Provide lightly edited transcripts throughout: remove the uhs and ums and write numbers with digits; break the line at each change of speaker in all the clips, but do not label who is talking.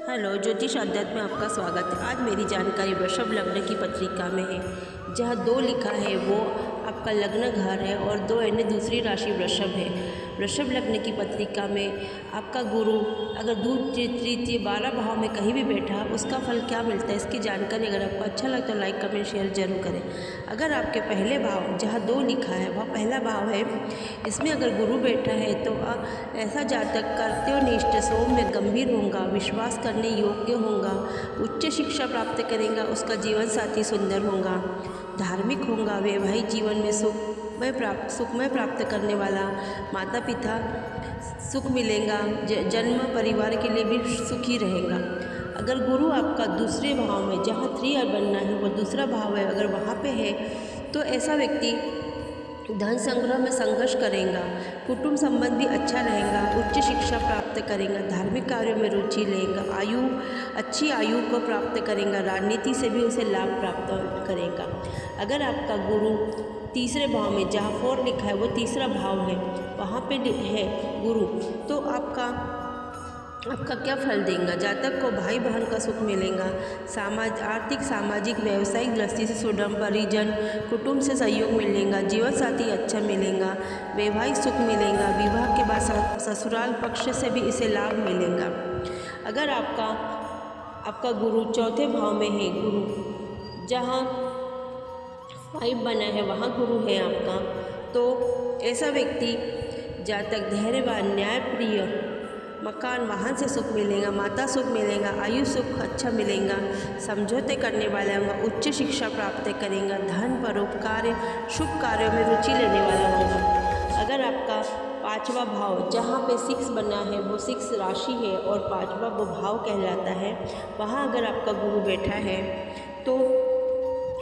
Hello, ज्योतिष अध्यात्म में आपका स्वागत है। आज मेरी जानकारी वृषभ लग्न की पत्रिका में है। जहाँ 2 लिखा है वो आपका लग्न घर है और 2 यानी दूसरी राशि वृषभ है। वृषभ लग्न की पत्रिका में आपका गुरु अगर द्वितीय तृतीय 12 भाव में कहीं भी बैठा उसका फल क्या मिलता है, इसकी जानकारी अगर आपको अच्छा लगता है तो लाइक कमेंट शेयर जरूर करें। अगर आपके पहले भाव जहाँ 2 लिखा है वह पहला भाव है, इसमें अगर गुरु बैठा है तो ऐसा जातक कर्तव्यनिष्ठ सोम में गंभीर होगा, विश्वास करने योग्य होगा, उच्च शिक्षा प्राप्त करेगा, उसका जीवन साथी सुंदर होगा, धार्मिक होगा, वैवाहिक जीवन में सुखमय प्राप्त करने वाला, माता पिता सुख मिलेगा, जन्म परिवार के लिए भी सुखी रहेगा। अगर गुरु आपका दूसरे भाव में जहाँ 3 बनना है वो दूसरा भाव है, अगर वहाँ पे है तो ऐसा व्यक्ति धन संग्रह में संघर्ष करेगा, कुटुंब संबंध भी अच्छा रहेगा, उच्च शिक्षा प्राप्त करेगा, धार्मिक कार्यों में रुचि लेगा, अच्छी आयु को प्राप्त करेगा, राजनीति से भी उसे लाभ प्राप्त करेगा। अगर आपका गुरु तीसरे भाव में जहाँ 4 लिखा है वो तीसरा भाव है, वहाँ पे है गुरु, तो आपका क्या फल देगा। जातक को भाई बहन का सुख मिलेगा, आर्थिक सामाजिक व्यावसायिक दृष्टि से सुडम, परिजन कुटुंब से सहयोग मिलेगा, जीवन साथी अच्छा मिलेगा, वैवाहिक सुख मिलेगा, विवाह के बाद ससुराल पक्ष से भी इसे लाभ मिलेगा। अगर आपका गुरु चौथे भाव में है, गुरु जहाँ 5 बना है वहाँ गुरु है आपका, तो ऐसा व्यक्ति जातक धैर्यवान, न्यायप्रिय, मकान वाहन से सुख मिलेगा, माता सुख मिलेगा, आयु सुख अच्छा मिलेगा, समझौते करने वाला होगा, उच्च शिक्षा प्राप्त करेगा, धन परोपकार शुभ कार्यों में रुचि लेने वाला होगा। अगर आपका 5वां भाव जहाँ पे 6 बना है वो 6 राशि है और 5वां वो भाव कहलाता है, वहाँ अगर आपका गुरु बैठा है तो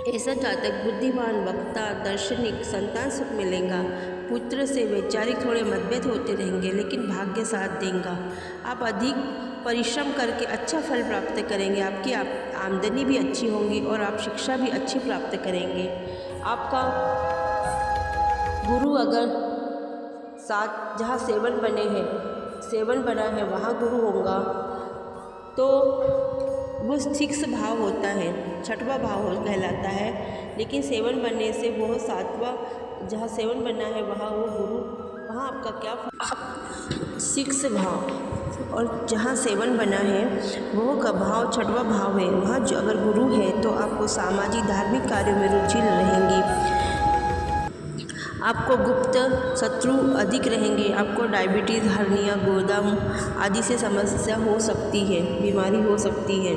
ऐसा जातक बुद्धिमान, वक्ता, दार्शनिक, संतान सुख मिलेगा, पुत्र से वैचारिक थोड़े मतभेद होते रहेंगे लेकिन भाग्य साथ देगा। आप अधिक परिश्रम करके अच्छा फल प्राप्त करेंगे, आपकी आमदनी भी अच्छी होगी और आप शिक्षा भी अच्छी प्राप्त करेंगे। आपका गुरु अगर 7 जहाँ 7 बना है वहाँ गुरु होगा तो वो 6 भाव होता है, 6वां भाव कहलाता है, लेकिन 7 बनने से वो 7वां जहाँ 7 बना है वहाँ वो गुरु, वहाँ आपका क्या 6 भाव और जहाँ 7 बना है वो का भाव 6वां भाव है, वहाँ जो अगर गुरु है तो आपको सामाजिक धार्मिक कार्यों में रुचि रहेंगी, आपको गुप्त शत्रु अधिक रहेंगे, आपको डायबिटीज़, हर्निया, गोदाम आदि से समस्या हो सकती है, बीमारी हो सकती है।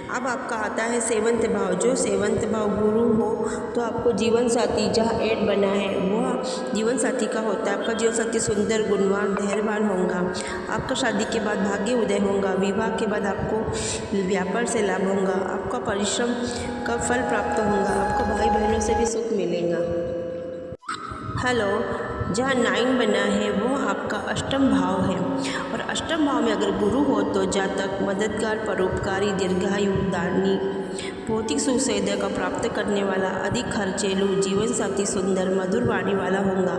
अब आपका आता है 7वां भाव, जो 7वां भाव गुरु हो तो आपको जीवन साथी जहाँ 8 बना है वह जीवन साथी का होता है। आपका जीवन साथी सुंदर, गुणवान, धैर्यवान होगा, आपका शादी के बाद भाग्य उदय होगा, विवाह के बाद आपको व्यापार से लाभ होगा, आपका परिश्रम का फल प्राप्त होगा, आपको भाई बहनों से भी सुख मिलेगा। हेलो, जहाँ 9 बना है वो आपका अष्टम भाव है और अष्टम भाव में अगर गुरु हो तो जातक मददगार, परोपकारी, दीर्घायु, दानी, भौतिक सुख सुविधा का प्राप्त करने वाला, अधिक खर्चेलू, जीवन साथी सुंदर, मधुर वाणी वाला होगा।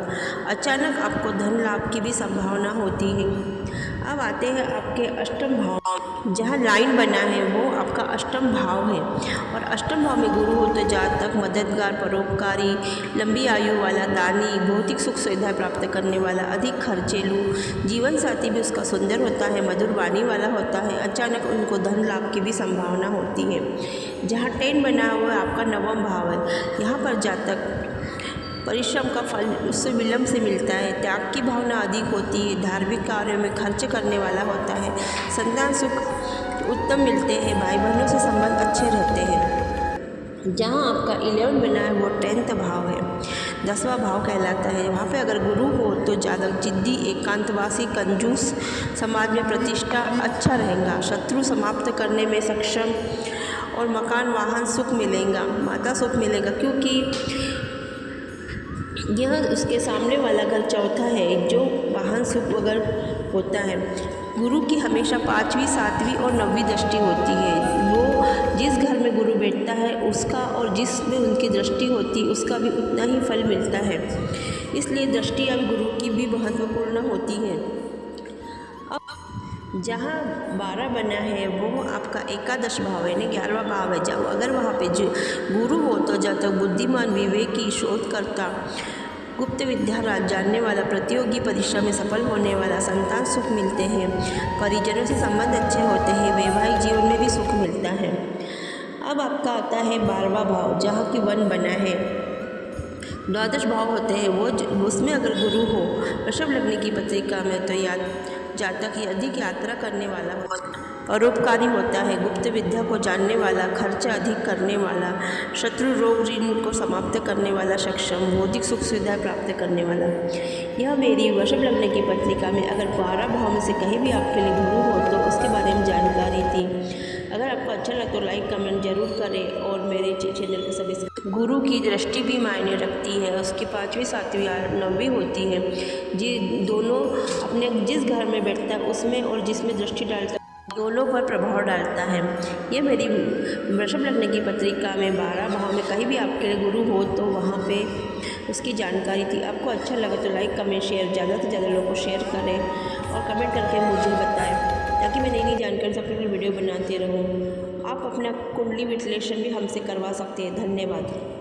अचानक आपको धन लाभ की भी संभावना होती है। अब आते हैं आपके अष्टम भाव, जहाँ लाइन बना है वो आपका अष्टम भाव है और अष्टम भाव में गुरु हो तो जातक मददगार, परोपकारी, लंबी आयु वाला, दानी, भौतिक सुख सुविधा प्राप्त करने वाला, अधिक खर्चेलू, जीवन साथी भी उसका सुंदर होता है, मधुर वाणी वाला होता है, अचानक उनको धन लाभ की भी संभावना होती है। जहाँ 10 बना हुआ है आपका 9वां भाव है, यहाँ पर जातक परिश्रम का फल उससे विलम्ब से मिलता है, त्याग की भावना अधिक होती है, धार्मिक कार्यों में खर्च करने वाला होता है, संतान सुख उत्तम मिलते हैं, भाई बहनों से संबंध अच्छे रहते हैं। जहाँ आपका 11 बना है वो 10वां भाव है, 10वां भाव कहलाता है, वहाँ पे अगर गुरु हो तो जातक जिद्दी, एकांतवासी, कंजूस, समाज में प्रतिष्ठा अच्छा रहेगा, शत्रु समाप्त करने में सक्षम और मकान वाहन सुख मिलेगा, माता सुख मिलेगा, क्योंकि यह उसके सामने वाला घर चौथा है जो वाहन सुख अगर होता है। गुरु की हमेशा 5वीं, 7वीं और 9वीं दृष्टि होती है। वो जिस घर में गुरु बैठता है उसका और जिसमें उनकी दृष्टि होती है उसका भी उतना ही फल मिलता है, इसलिए दृष्टि अब गुरु की भी महत्वपूर्ण होती है। जहाँ 12 बना है वो आपका एकादश भाव है, यानी 11वां भाव है। जब अगर वहाँ पे जो गुरु हो तो जब तक बुद्धिमान, विवेकी, शोधकर्ता, गुप्त विद्या राज जानने वाला, प्रतियोगी परीक्षा में सफल होने वाला, संतान सुख मिलते हैं, परिजनों से संबंध अच्छे होते हैं, वैवाहिक जीवन में भी सुख मिलता है। अब आपका आता है 12वां भाव, जहाँ की 1 बना है। द्वादश भाव होते हैं वो उसमें अगर गुरु हो वृषभ लग्न की पत्रिका में तो जातक ही अधिक यात्रा करने वाला, परोपकारी होता है, गुप्त विद्या को जानने वाला, खर्चा अधिक करने वाला, शत्रु रोग ऋण को समाप्त करने वाला, सक्षम, बौद्धिक सुख सुविधाएं प्राप्त करने वाला। यह मेरी वृषभ लग्न की पत्रिका में अगर 12 भाव में से कहीं भी आपके लिए गुरु हो तो उसके बारे में जानकारी थी। अगर आपको अच्छा लगा तो लाइक कमेंट जरूर करें और मेरे चैनल को सब्सक्राइब। गुरु की दृष्टि भी मायने रखती है, उसकी 5वीं 7वीं 9वीं होती है, जी दोनों अपने जिस घर में बैठता है उसमें और जिसमें दृष्टि डालता है दोनों पर प्रभाव डालता है। ये मेरी वृषभ लग्न की पत्रिका में 12 भाव में कहीं भी आपके लिए गुरु हो तो वहाँ पे उसकी जानकारी थी। आपको अच्छा लगा तो लाइक कमेंट शेयर ज़्यादा से ज़्यादा लोगों को शेयर करें और कमेंट करके मुझे बताएं ताकि मैं नई नई जानकारी सबके लिए वीडियो बनाते रहूँ। आप अपना कुंडली विश्लेषण भी हमसे करवा सकते हैं। धन्यवाद।